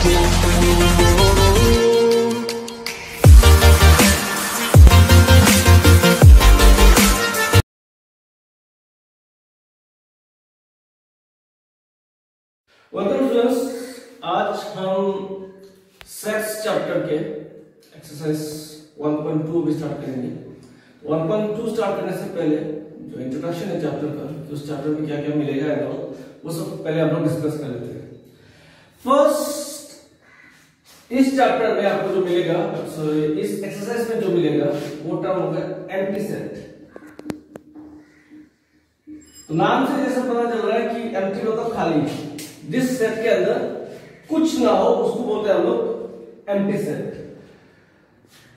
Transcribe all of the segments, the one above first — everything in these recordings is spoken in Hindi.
वेलकम स्टूडेंट्स, आज हम सेट्स चैप्टर के एक्सरसाइज 1.2 भी स्टार्ट करेंगे। 1.2 स्टार्ट करने से पहले जो इंट्रोडक्शन है चैप्टर का, उस चैप्टर में क्या क्या मिलेगा वो सब पहले हम लोग डिस्कस कर लेते हैं। फर्स्ट, इस चैप्टर में आपको जो मिलेगा, इस एक्सरसाइज में जो मिलेगा वो टर्म होगा एम्प्टी सेट। तो नाम से जैसे पता चल रहा है कि एम्प्टी मतलब खाली, जिस सेट के अंदर कुछ ना हो उसको बोलते हैं हम लोग एम्प्टी सेट।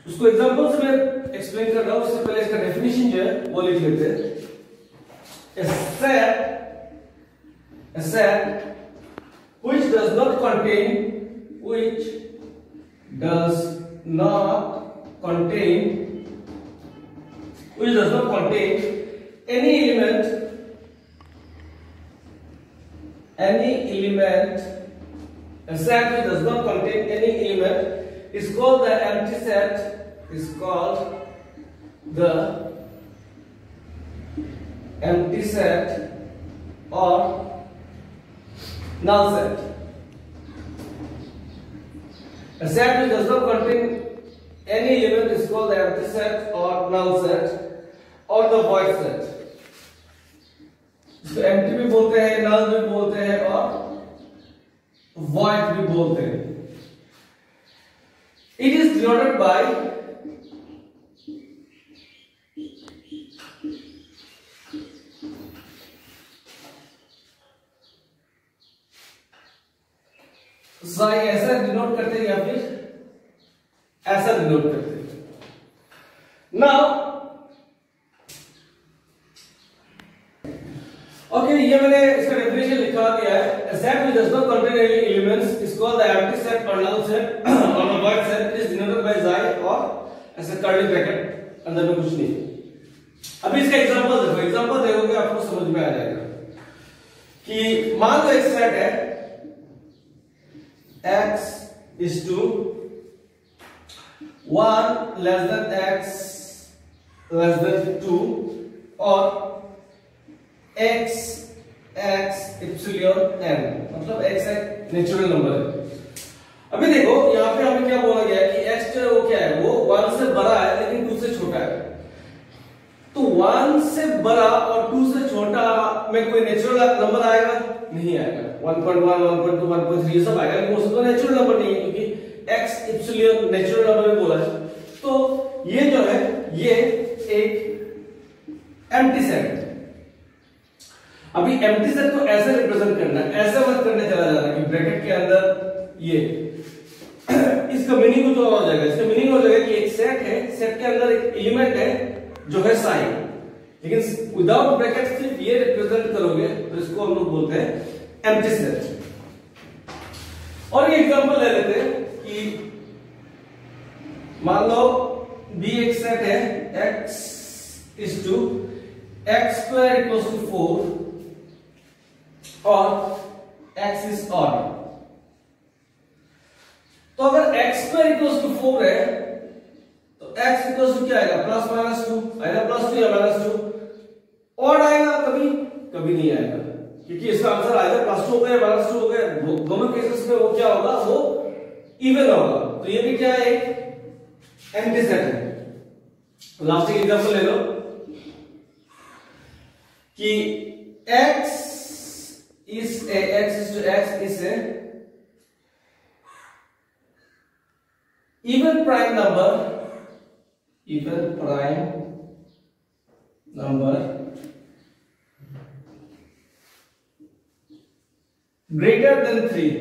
उसको एग्जांपल से मैं एक्सप्लेन कर रहा हूं, उससे पहले इसका डेफिनेशन जो है वो लिख लेते हैं। A set which does not contain any element, a set which does not contain any element is called the empty set, is called the empty set or null set. A set which does not contain any element is called the empty set or null set or the void set. इसको empty भी बोलते हैं, null भी बोलते हैं और void भी बोलते हैं। It is denoted by psi, ऐसा डिनोट करते हैं या फिर ऐसा डिनोट करते हैं। Now ओके, ये मैंने इसका डेफिनेशन लिखा दिया है। A set which does not contain any elements is called the empty set or null set or the void set. It is denoted by psi और ऐसे कर्ली ब्रैकेट, अंदर में कुछ नहीं। अभी इसका एग्जांपल देखो, एग्जांपल देखोगे आपको समझ में आ जाएगा कि मान लो एक सेट है x is to 1 less than x less than 2 और x epsilon n, मतलब x एक नेचुरल नंबर है। अभी देखो यहाँ पे हमें क्या बोला गया है कि x जो है वो क्या है, वो 1 से बड़ा है लेकिन 2 से छोटा है। तो 1 से बड़ा और 2 से छोटा में कोई नेचुरल नंबर आएगा? नहीं आएगा। 1.1, 1.2, 1.3 ये सब आएगा, लेकिन उसमें तो नेचुरल नंबर नहीं है क्योंकि x epsilon नेचुरल नंबर में बोला है। तो ये जो है ये एक एम्प्टी सेट है। अभी एम्प्टी सेट को ऐसे रिप्रेजेंट करना है, ऐसे मत करने चला जाना कि ब्रैकेट के अंदर ये इसका मीनिंग कुछ और हो जाएगा। इसका मीनिंग हो जाएगा कि एक सेट है, सेट के अंदर एक एलिमेंट है जो है साई, लेकिन विदाउट ब्रैकेट सिर्फ ये रिप्रेजेंट करोगे तो इसको हम लोग बोलते हैं एम्प्टी सेट। और ये एग्जांपल ले लेते हैं कि मान लो बी एक सेट है x is to x square equals to 4 और x is odd। तो अगर x square equals to 4 है तो x equals to क्या आएगा? प्लस माइनस 2 आएगा, प्लस 2 या माइनस 2। ऑड आएगा? कभी नहीं आएगा, क्योंकि इसका आंसर आएगा प्लस 2 होगा या माइनस 2 होगा। दोनों केसेस में वो क्या होगा? वो इवन होगा। तो ये भी क्या है? एक एम्प्टी सेट है। लास्ट एग्जांपल ले लो कि x is a even prime number greater than 3।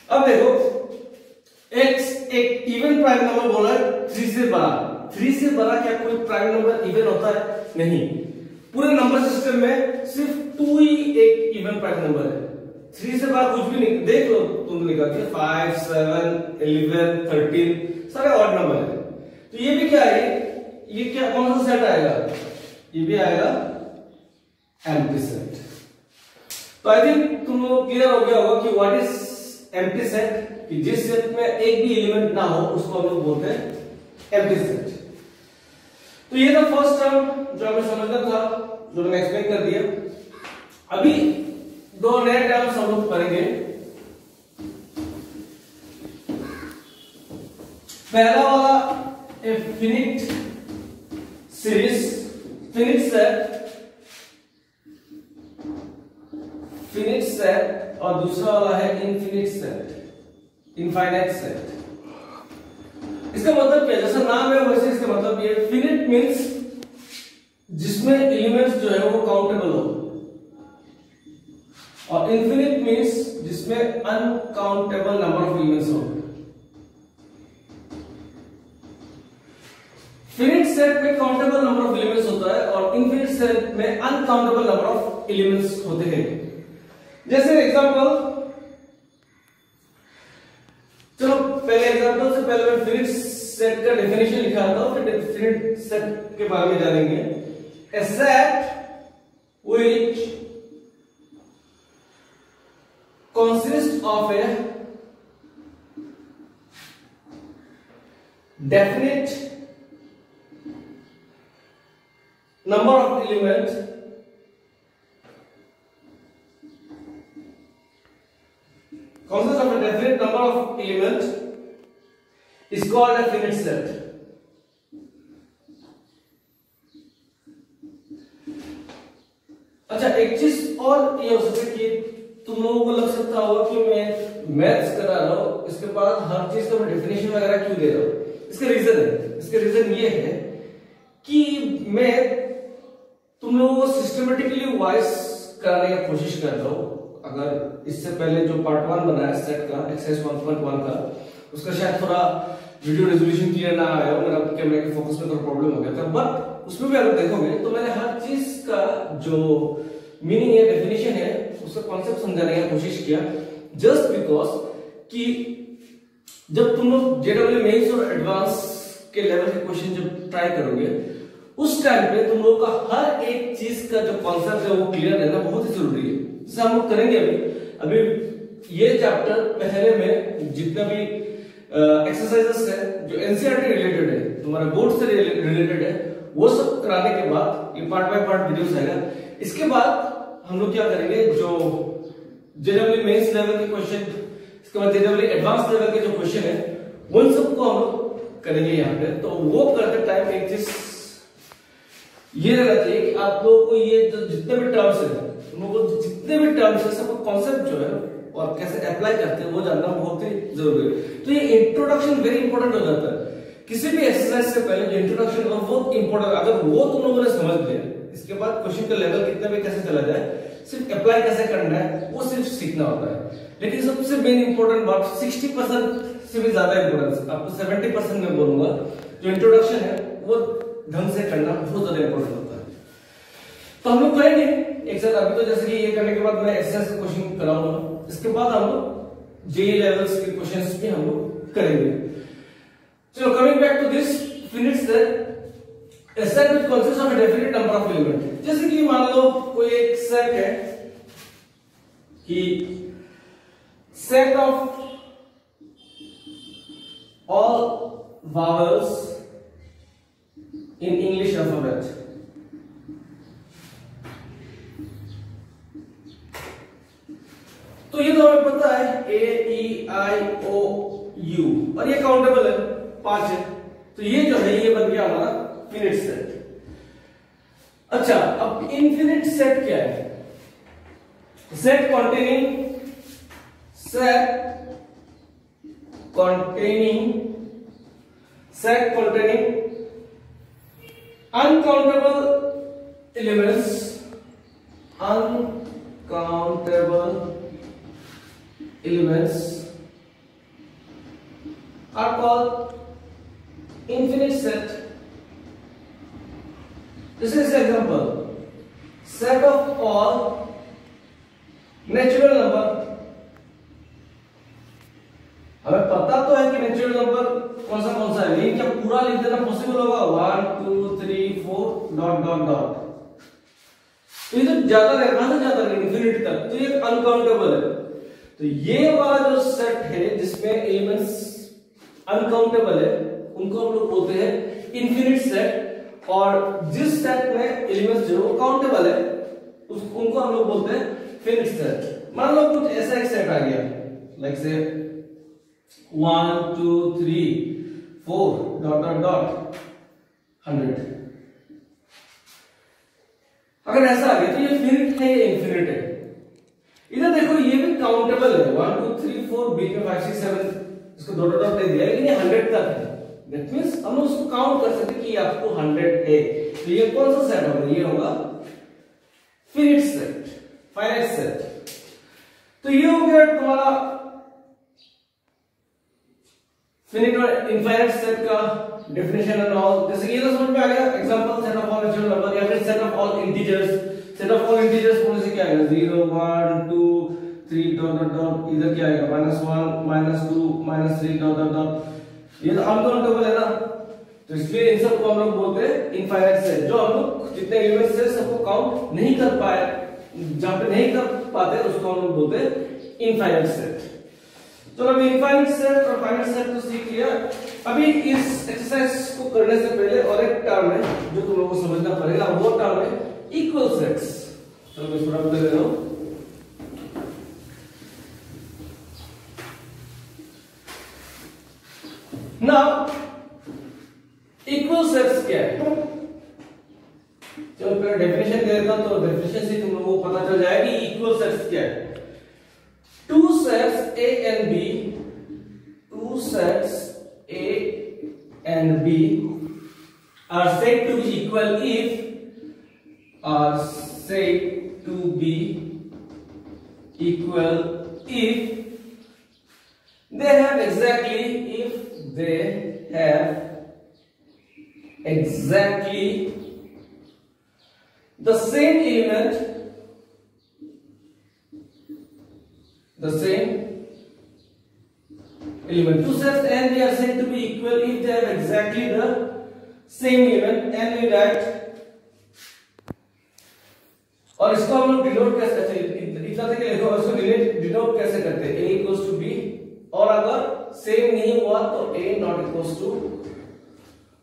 अब देखो x एक इवन प्राइम नंबर बोला है 3 से बड़ा। 3 से बड़ा क्या कोई प्राइम नंबर इवन होता है? नहीं। पूरे नंबर सिस्टम में सिर्फ 2 ही एक इवन प्राइम नंबर है। 3 से बड़ा कुछ भी नहीं। देख लो तुम निकाल के 5, 7, 11, 13 सारे ऑड नंबर है। तो ये भी क्या है? ये क्या कौन सा सेट आएगा? ये भी आएगा एम्प्टी सेट। तो आई थिंक तुम लोग क्लियर हो गया होगा कि व्हाट इज एम्प्टी सेट, कि जिस सेट में एक भी एलिमेंट ना हो उसको हम लोग बोलते हैं एम्प्टी सेट। तो ये था फर्स्ट टर्म जो हमें समझना था, जो मैंने एक्सप्लेन कर दिया। अभी दो नए टर्म्स हम लोग पढ़ेंगे। पहला वाला फिनिट सीरीज, फिनिट सेट, और दूसरा वाला है इनफिनिट सेट, इनफाइनाइट सेट। इसका मतलब क्या, जैसा नाम है वैसे इसका मतलब ये फिनिट मींस जिसमें एलिमेंट्स जो है वो काउंटेबल हो, और इनफिनिट मींस जिसमें अनकाउंटेबल नंबर ऑफ एलिमेंट्स हो। फिनिट सेट में काउंटेबल नंबर ऑफ एलिमेंट्स होता है और इनफिनिट सेट में अनकाउंटेबल नंबर ऑफ एलिमेंट्स होते हैं। जैसे एग्जांपल, चलो पहले एग्जांपल से पहले मैं फिनिट सेट का डेफिनेशन लिखा था, फिर फिनिट सेट के बारे में जानेंगे। A set which consists of a definite number of elements is called a finite set. अच्छा, एक चीज और ये हो सकता है कि तुम लोगों को लग सकता होगा कि मैं मैथ्स करा रहा हूं, इसके बाद हर चीज का मैं डेफिनेशन वगैरह क्यों दे रहा हूं। इसका रीजन ये है कि मैं तुम लोगों को सिस्टमेटिकली वाइज कराने की कोशिश कर रहा हूं। अगर इससे पहले जो पार्ट 1 बनाया सेट का, एक्सरसाइज 1.1 का, उसका शायद थोड़ा वीडियो रेजोल्यूशन क्लियर ना आया हो, मेरा कैमरे के फोकस में थोड़ा प्रॉब्लम हो गया था, बट उसमें भी अगर देखोगे तो मैंने हर चीज का जो मीनिंग है, डेफिनेशन है, उसका कॉन्सेप्ट समझाने की कोशिश किया। जस्ट बिकॉज कि जब तुम लोग जेडब्ल्यू मेंस और एडवांस के लेवल के क्वेश्चन जब ट्राई करोगे, उस टाइम पे तुम लोगों का हर एक चीज का जो कॉन्सेप्ट है वो क्लियर रहना बहुत ही जरूरी है। जैसे हम लोग करेंगे अभी ये चैप्टर पहले में जितना भी एक्सरसाइजेस है जो एनसीईआरटी रिलेटेड है, तुम्हारे बोर्ड से रिलेटेड है, वो सब कराने के बाद ये पार्ट बाय पार्ट वीडियोस आएगा। इसके बाद हम लोग क्या करेंगे, जो जेडब्ल्यू मेंस लेवल के क्वेश्चन, इसके बाद जेडब्ल्यू एडवांस लेवल के जो क्वेश्चन है, उन सबको हम लोग करेंगे यहाँ पे। तो वो करते टाइम एक चीज ये रहना चाहिए कि आप लोगों को ये जो जितने भी टर्म्स है, तुम लोगों को जितने भी टर्म्स है, सबका कॉन्सेप्ट जो है और कैसे अप्लाई करते हैं वो जानना बहुत ही जरूरी है। तो ये इंट्रोडक्शन वेरी इंपॉर्टेंट हो जाता है। किसी भी एक्सरसाइज से पहले जो इंट्रोडक्शन होगा वो इंपॉर्टेंट, अगर वो तुम लोगों ने समझ लिया, इसके बाद क्वेश्चन का लेवल कितना भी कैसे चला जाए, सिर्फ अप्लाई कैसे करना है वो सिर्फ सीखना होता है। लेकिन सबसे मेन इंपॉर्टेंट बात 60% से भी ज्यादा इंपॉर्टेंस, आपको 70% में बोलूंगा, जो इंट्रोडक्शन है वो ढंग से करना बहुत ज्यादा इंपॉर्टेंट होता है। तो हम लोग करेंगे एक साथ। अभी तो जैसे कि ये करने के बाद मैं एक्सरसाइज का क्वेश्चन कराऊंगा, इसके बाद हम लोग जेईई लेवल्स के क्वेश्चंस भी हम लोग करेंगे। चलो, coming back to this finite set, a set which consists of a definite number of elements। जैसे कि मान लो कोई एक सेट है कि set of all vowels in English alphabet। तो ये तो हमें पता है A-E-I-O-U, और ये काउंटेबल है, 5 है। तो ये जो है ये बन गया हमारा फिनिट सेट। अच्छा, अब इनफिनिट सेट क्या है? Set containing uncountable elements are called infinite set। This is an example, set of all natural number। हमें पता तो है कि नेचुरल नंबर कौन सा है, लेकिन क्या पूरा लिख देना पॉसिबल होगा? 1 2 3 4 डॉट डॉट डॉट। तो ये तो ज्यादा रहेगा ना, ज्यादा नहीं इन्फिनिटी तक, तो ये अनकाउंटेबल है। तो ये वाला जो सेट है जिसमें एलिमेंट्स अनकाउंटेबल है उनको हम लोग बोलते हैं इन्फिनिट सेट, और जिस सेट में एलिमेंट्स जो काउंटेबल है उनको हम लोग बोलते हैं फिनिट सेट। मान लो कुछ ऐसा एक सेट आ गया, लाइक से 1 2 3 4 डॉट डॉट डॉट 100। अगर ऐसा आ गया तो ये फिनिट है या इन्फिनिट है? इधर देखो ये भी काउंटेबल है, 1 2 3 4 बीच में 5 6 7 इसको डॉट डॉट दे दिया, लेकिन ये 100 तक है। दैट मींस हम उसको काउंट कर सकते कि आपको 100 है। तो ये कौन सा सेट होगा? ये होगा फिनिट सेट, फाइनाइट सेट। तो ये हो गया तुम्हारा फिनिट और इनफाइनाइट सेट का डेफिनेशन एंड ऑल। जैसे ये तो समझ में आ गया, example set of all natural number या फिर set of all integers. Set of all integers बोलने से क्या आएगा? 0 1 2 3 डॉट डॉट डॉट, इधर क्या आएगा? -1 -2 -3 डॉट डॉट डॉट। ये तो अनकाउंटेबल है ना, तो इसलिए इन सब को हम लोग बोलते हैं इनफाइनाइट सेट। जो हम लोग जितने एलिमेंट्स है सबको काउंट नहीं कर पाए, जहां पे नहीं कर पाते उसको हम लोग बोलते हैं इनफाइनाइट सेट। तो अभी इनफाइनाइट सेट और फाइनाइट सेट तो सीख लिया। अभी इस एक्सरसाइज को करने से पहले और एक टर्म है जो तुम लोगों को समझना पड़ेगा, वो टर्म है इक्वल सेट्स। चलो मैं थोड़ा बता दे रहा हूं। नाउ इक्वल सेट्स क्या है? चलो पहले डेफिनेशन दे देता हूं, तो डेफिनेशन से तुम लोगों को पता चल जाएगा कि इक्वल सेट्स क्या है। Two sets A and B, two sets A and B are said to be equal if are said to be equal if they have exactly the same element, two sets and they are said to be equal if they have exactly the same element, and we write, और इसको हम लोग डिनोट कैसे करते हैं? इतना तक लिखो, इसको डिनोट कैसे करते हैं? A equals to B, और अगर सेम नहीं हुआ तो A not equals to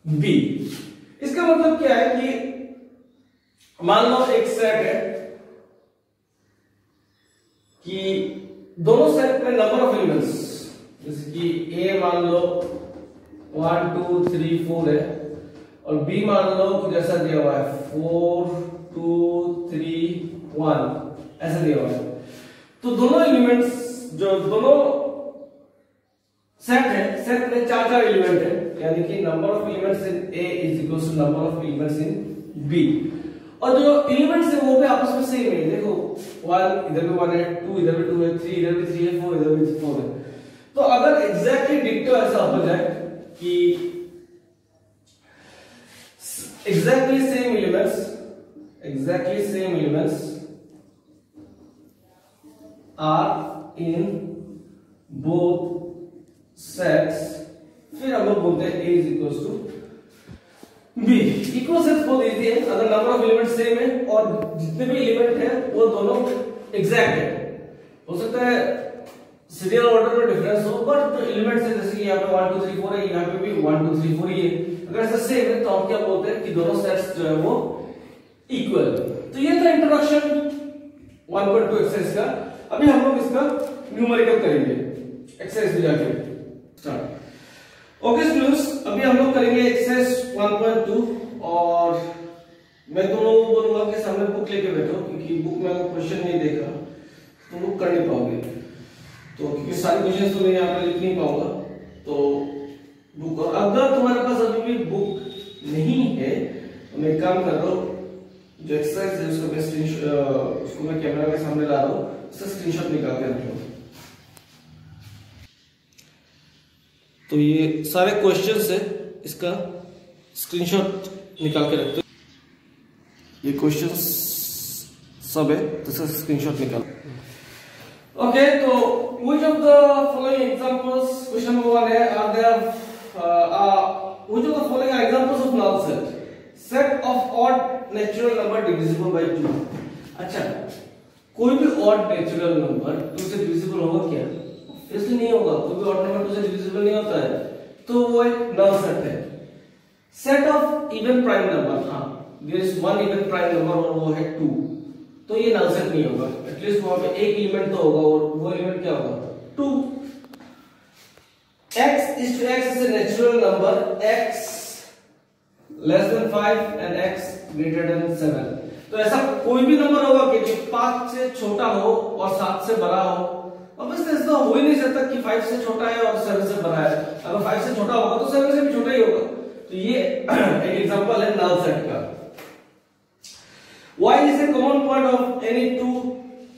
B। इसका मतलब क्या है कि मान लो एक सेट है कि दोनों सेट में नंबर ऑफ एलिमेंट्स, जैसे कि A मान लो 1 2 3 4 है, और B मान लो कुछ ऐसा दिया हुआ है 4 2 3 1 ऐसा दिया हुआ है। तो दोनों एलिमेंट्स, जो दोनों सेट है, सेट में 4 एलिमेंट है, यानी कि number of elements in A is equal to number of elements in B, और जो एलिमेंट्स है वो भी आपस में सेम है। देखो 1 इधर भी 1 है, 2 इधर भी 2 है, 3 इधर भी 3 है, 4 इधर भी 4 है। तो अगर एग्जैक्टली डिक्टो ऐसा हो जाए कि exactly same elements are in both sets, फिर हम लोग बोलते हैं A is equal to B। Equal sets बहुत इजी है, अगर नंबर ऑफ एलिमेंट सेम है और जितने भी एलिमेंट है वो दोनों एग्जैक्ट है। हो सकता है सीरियल ऑर्डर में डिफरेंस हो, बट जो एलिमेंट्स है जैसे कि यहाँ पे 1 2 3 4 है, यहाँ पे भी 1 2 3 4 ही है, अगर ऐसा सेम है तो हम क्या बोलते हैं कि दोनों सेट्स जो है वो इक्वल। तो ये था इंट्रोडक्शन 1.2 एक्सरसाइज का। अभी हम लोग इसका न्यूमेरिकल करेंगे एक्सरसाइज में जाके स्टार्ट। ओके स्टूडेंट्स, अभी हम लोग करेंगे एक्सरसाइज 1.2, और मैं तुम लोगों को बोलूंगा कि सामने बुक लेके बैठो, क्योंकि बुक में अगर क्वेश्चन नहीं देखा तो बुक कर नहीं पाओगे, तो क्योंकि सारे क्वेश्चन तो मैं यहाँ पे लिख नहीं पाऊंगा, तो बुक, और अगर तुम्हारे पास अभी भी बुक नहीं है तो मैं काम कर रहा हूँ, जो एक्सरसाइज है उसको मैं स्क्रीनशॉट, उसको मैं कैमरा के सामने ला रहा हूँ, उसका स्क्रीनशॉट निकाल के रख लो। तो ये सारे क्वेश्चंस है, इसका स्क्रीनशॉट निकाल के रखते, ये क्वेश्चंस सब है, तो इसका स्क्रीनशॉट निकाल। ओके, तो which of the following examples, question number 1 है, are there which of the following are examples of null set? Set of odd natural number divisible by 2। अच्छा, कोई भी ऑड नेचुरल नंबर 2 से डिविजिबल होगा क्या? ऑब्वियसली नहीं होगा। कोई भी ऑड नंबर 2 से डिविजिबल नहीं होता है, तो वो एक नल सेट है। Set of even prime number, हाँ there is one even prime number और वो है 2, तो ये नल सेट नहीं होगा। एटलीस्ट वहां पे एक एलिमेंट तो होगा, और वो एलिमेंट क्या होगा? 2। x is to x is a natural number, x less than 5 and x greater than 7। तो ऐसा कोई भी नंबर होगा कि जो 5 से छोटा हो और 7 से बड़ा हो? ऑब्वियसली ऐसा हो ही नहीं सकता कि 5 से छोटा है और 7 से बड़ा है। अगर 5 से छोटा होगा तो 7 से भी छोटा ही होगा। तो ये एक एग्जांपल है नल सेट का। y is a common point of any two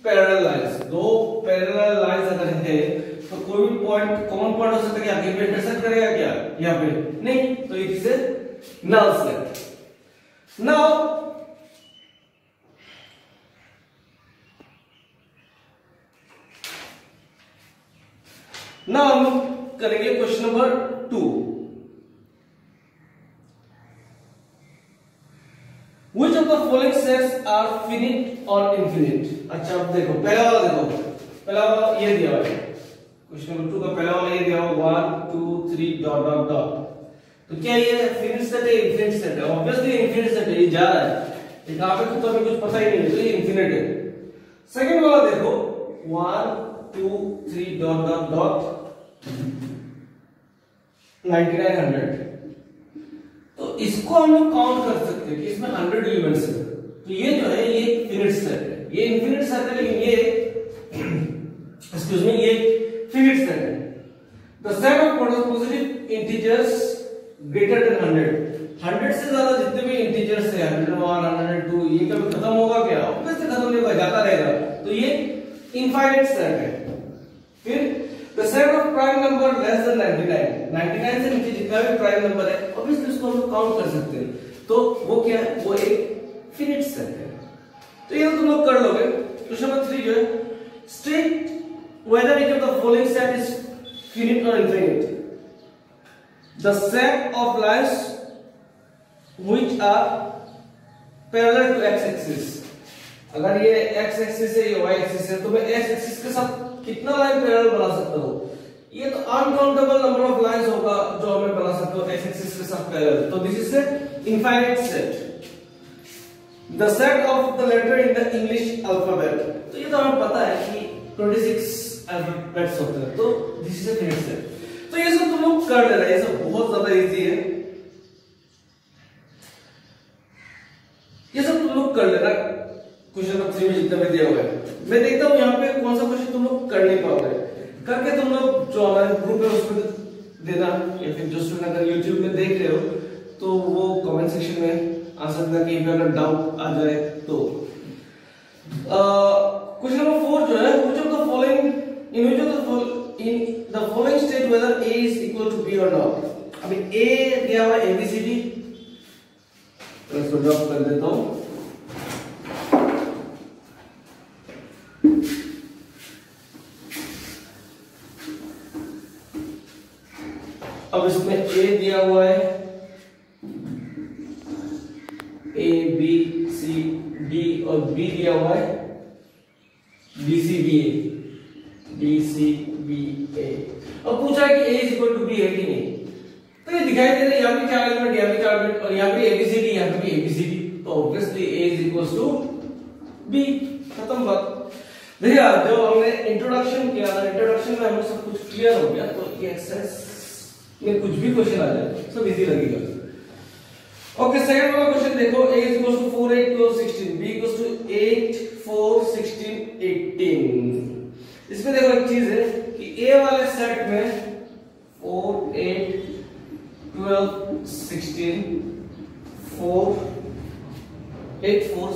parallel lines। दो पैरेलल लाइंस अगर है तो कोई भी पॉइंट कॉमन पॉइंट हो सकता है। क्या कहीं पे इंटरसेक्ट करेगा क्या? यहाँ पे नहीं, तो it is a null set. Now हम करेंगे question number 2। Which of the following sets are finite or infinite? अच्छा, अब देखो पहला वाला, पहला वाला ये दिया हुआ है क्वेश्चन नंबर 2 का। पहला वाला ये दिया हुआ 1 2 3 डॉट डॉट डॉट। तो क्या ये फिनिट सेट है, इनफिनिट सेट है? ऑब्वियसली इनफिनिट सेट है, ये जा रहा है, ये कहां पे तो हमें कुछ पता ही नहीं है, तो ये इनफिनिट है। सेकंड वाला देखो 1 2 3 डॉट डॉट डॉट 9900। तो इसको हम लोग काउंट कर सकते हैं कि इसमें 100 एलिमेंट्स है। तो ये जो है ये फिनिट सेट है, ये इनफिनिट सेट है, लेकिन ये एक्सक्यूज मी ये फिनिट सेट है। The set of positive integers greater than 100 से ज्यादा जितने भी इंटीजर्स है 101 102 ये कभी खत्म होगा क्या? ऑब्वियसली खत्म नहीं होगा, जाता रहेगा। तो ये इनफाइनाइट सेट है। फिर the set of prime number less than 99 से नीचे जितना भी प्राइम नंबर है ऑब्वियसली उसको हम काउंट कर सकते हैं, तो वो क्या है? वो एक फिनिट सेट है। तो ये तो तुम लोग कर लोगे। क्वेश्चन नंबर 3 जो है state whether each of the following set is finite or infinite. The set of lines which are parallel to x axis। अगर ये x axis है, ये y axis है, तो मैं x axis के साथ कितना लाइन पैरेलल बना सकता हूं? ये तो अनकाउंटेबल नंबर ऑफ लाइंस होगा जो हमें बना सकते हो x axis के साथ पैरेलल। तो this is a infinite set. The set of the letter in the English alphabet. तो ये तो हमें पता है कि 26 अल्फाबेट्स होते हैं, तो this is A finite set. तो ये सब तुम लोग कर लेना, ये सब बहुत ज्यादा इजी है, ये सब तुम लोग कर लेना। क्वेश्चन नंबर 3 में जितना भी दिया हुआ है, मैं देखता हूं यहाँ पे कौन सा क्वेश्चन तुम लोग कर नहीं पाओगे। करके तुम लोग जो हमारे ग्रुप है उसमें देना, या फिर जो स्टूडेंट अगर YouTube में देख रहे हो तो वो कमेंट सेक्शन में आ सकता है कि अगर डाउट आ जाए तो। क्वेश्चन नंबर 4 जो है which of the following in the following state whether a is equal to b or not। अभी a दिया हुआ ABCD, तो इसको ड्रॉप कर देता हूं। अब इसमें a दिया हुआ है a b c d और b दिया हुआ है b c b a b c b a। अब पूछा है कि a is equal to b है कि नहीं, तो ये दिखाई दे रहा है यहाँ पे 4 एलिमेंट, यहाँ पे 4 एलिमेंट और यहाँ पे ABCD, यहाँ पे भी ABCD, तो obviously a is equals to b। खत्म बात। भैया जो हमने इंट्रोडक्शन किया था, इंट्रोडक्शन में हमें सब कुछ क्लियर हो गया, तो ये एक्सरसाइज में कुछ भी क्वेश्चन आ जाए सब इजी लगेगा। ओके, सेकंड वाला क्वेश्चन देखो a is equals to 4 8 12 16 b equals to 8 4 16 18। इसमें देखो एक चीज है कि a वाले सेट में 4 8 12 16 4 8 4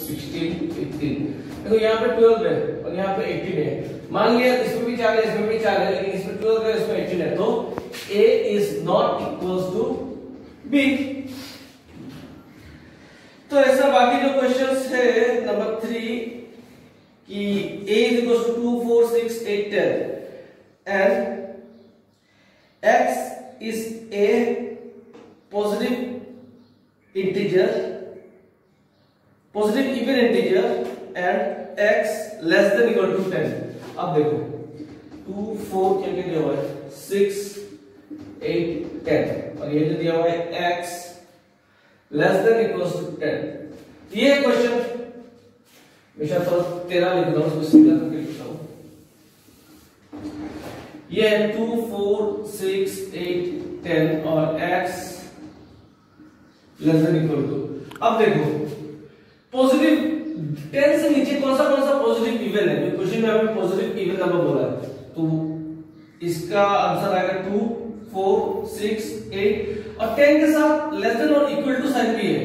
16 18। देखो यहाँ पे 12 है और यहाँ पे 18 है। मान लिया इसमें भी 4 है, इसमें भी 4 है, लेकिन इसमें 12 है, इसमें 18 है, तो a is not equals to b। तो ऐसा बाकी जो क्वेश्चंस है नंबर 3 कि a is equals to 2 4 6 8 10 and x is a positive positive even integer and x less than equal to 10। अब देखो 2 4 क्या दिया हुआ है 6 8 10 और ये जो दिया हुआ है x less than equal to 10। ये क्वेश्चन हमेशा तो 13 लिख रहा हूं, उसको सीधा करके लिखता हूं। ये 2 4 6 8 10 और x less than equal to. अब देखो पॉजिटिव 10 से नीचे कौन सा पॉजिटिव इवन है? क्वेश्चन में हमें पॉजिटिव इवन नंबर बोला है, तो इसका आंसर आएगा 2 4 6 8 और 10 के साथ लेस देन और इक्वल टू साइन भी है।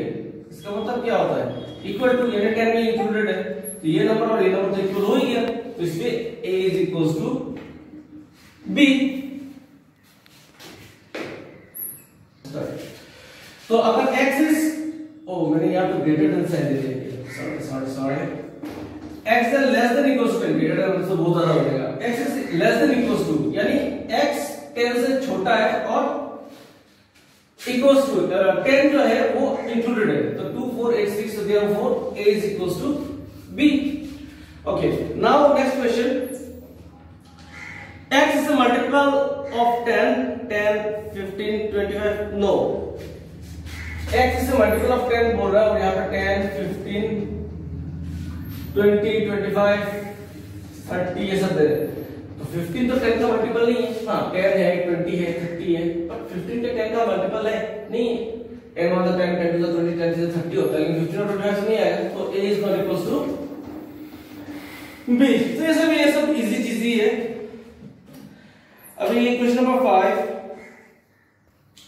इसका मतलब क्या होता है? इक्वल टू यानी 10 में इंक्लूडेड है, तो ये नंबर और ये नंबर तो इक्वल हो ही गया, तो इसमें a is equal to b। तो अगर x इज मैंने यहां पे ग्रेटर देन साइन दे दिया, sorry x is less than equal to 10, greater than से बहुत ज्यादा हो जाएगा। x is less than equal to यानी x 10 से छोटा है और इक्वल्स टू 10 जो है वो इंक्लूडेड है, तो 2 4 8 6 so therefore a is equals to b। okay, now next question, x is a multiple of 10 15 25 no, x is a multiple of 10 बोल रहा है और यहाँ पे 10 15 20 25 30 ये सब दे रहे हैं, तो 15 तो 10 का मल्टीपल नहीं है। हाँ 10 है 20 है 30 है, पर 15 तो 10 का मल्टीपल है नहीं है। 10 1 10 10 to the 20 10 to the 30 होता है, लेकिन 15 और 25 से नहीं आएगा, तो a is not equals to b। तो ये सब इजी चीज ही है। अभी question number 5,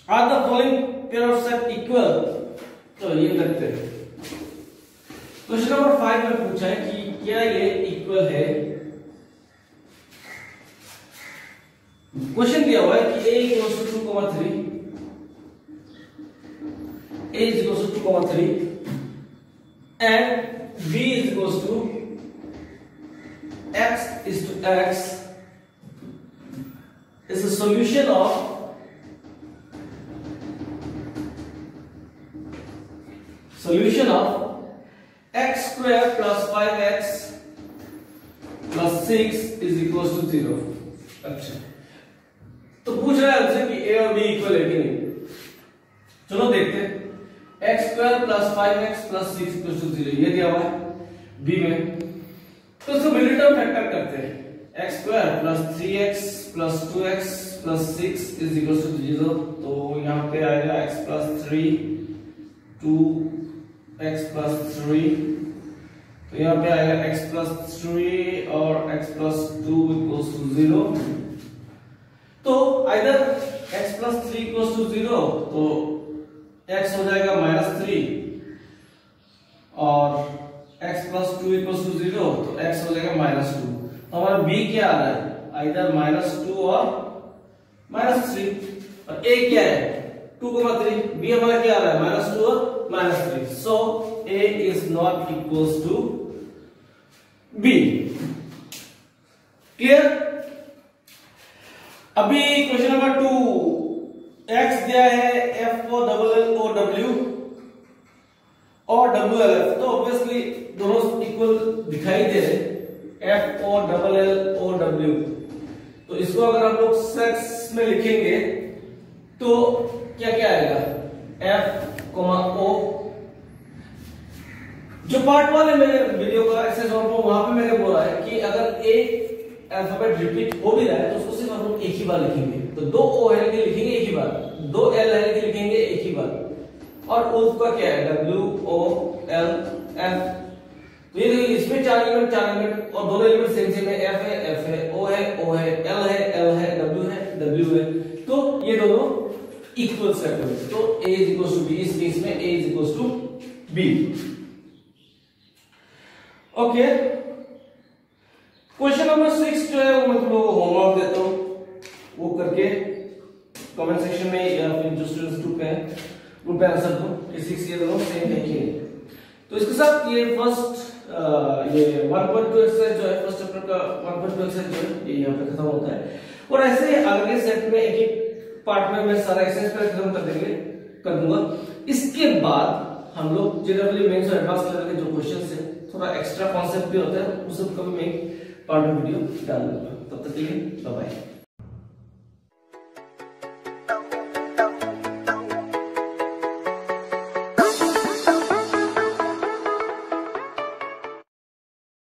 are the following pair of set equal? तो ये करते हैं। क्वेश्चन नंबर 5 में पूछा है कि क्या ये इक्वल है। क्वेश्चन दिया हुआ है कि a equals to 2,3, a is equals to 2,3 and b is equals to x is to x is a solution of x square plus 5x plus 6 is equals to 0। अच्छा, तो पूछ रहा है हमसे कि a और b इक्वल है कि नहीं। चलो देखते हैं। x square plus 5x plus 6 equal to 0 ये दिया हुआ है b में, तो इसको मिडिल टर्म फैक्टर करते हैं। x square plus 3x plus 2x plus 6 is equal to 0, तो यहाँ पे आएगा x प्लस 3 2x प्लस 3, तो यहाँ पे आएगा x प्लस 3 और x प्लस 2 इक्वल टू 0। तो इधर x प्लस 3 इक्वल टू 0, तो x हो जाएगा -3 और x प्लस 2 इक्वल टू 0, तो x हो जाएगा -2। तो हमारा b क्या आ रहा है? इधर -2 और -3, और a क्या है? 2,3। b हमारा क्या आ रहा है? -2 और -3। So a is not equal to b। Clear? अभी क्वेश्चन नंबर 2, x दिया है FOLLOW और WLF, तो ऑब्वियसली दोनों इक्वल दिखाई दे रहे FOLLOW। तो इसको अगर हम लोग सेट्स में लिखेंगे तो क्या क्या आएगा? F, O। जो पार्ट 1 है मेरे वीडियो का एक्सरसाइज वहां पे मैंने बोला है कि अगर एक अल्फाबेट रिपीट हो भी रहा है तो उसको सिर्फ हम लोग एक ही बार लिखेंगे। तो 2 O है लेकिन लिखेंगे एक ही बार, 2 L है लेकिन लिखेंगे एक ही बार, और उल्फ का क्या है? WOLF। तो ये देखिए इसमें 4 एलिमेंट और दोनों एलिमेंट सेम है। F है O है L है W है। तो ये दोनों इक्वल सेट है, तो A is equals to B। इस केस में A is equals to B। Okay, question number 6 जो है वो मैं तुमको होमवर्क देता हूं, वो करके कमेंट सेक्शन में या फिर जो स्टूडेंट्स ग्रुप पे हैं उन पे आंसर दो कि 6 ये दोनों सेम है कि नहीं। तो इसके साथ ये फर्स्ट ये 1.2 एक्सरसाइज जो है, फर्स्ट चैप्टर का 1.2 एक्सरसाइज जो है ये यहाँ पे खत्म होता है। और ऐसे ही अगले सेट में एक एक पार्ट में मैं सारा एक्सरसाइज खत्म कर दूंगा। इसके बाद हम लोग जनरली मेंस और एडवांस लेवल के जो क्वेश्चंस है, थोड़ा एक्स्ट्रा कॉन्सेप्ट भी होता है, उस सब का मैं पार्ट में वीडियो डाल दूंगा। तब तक के लिए बाय बाय।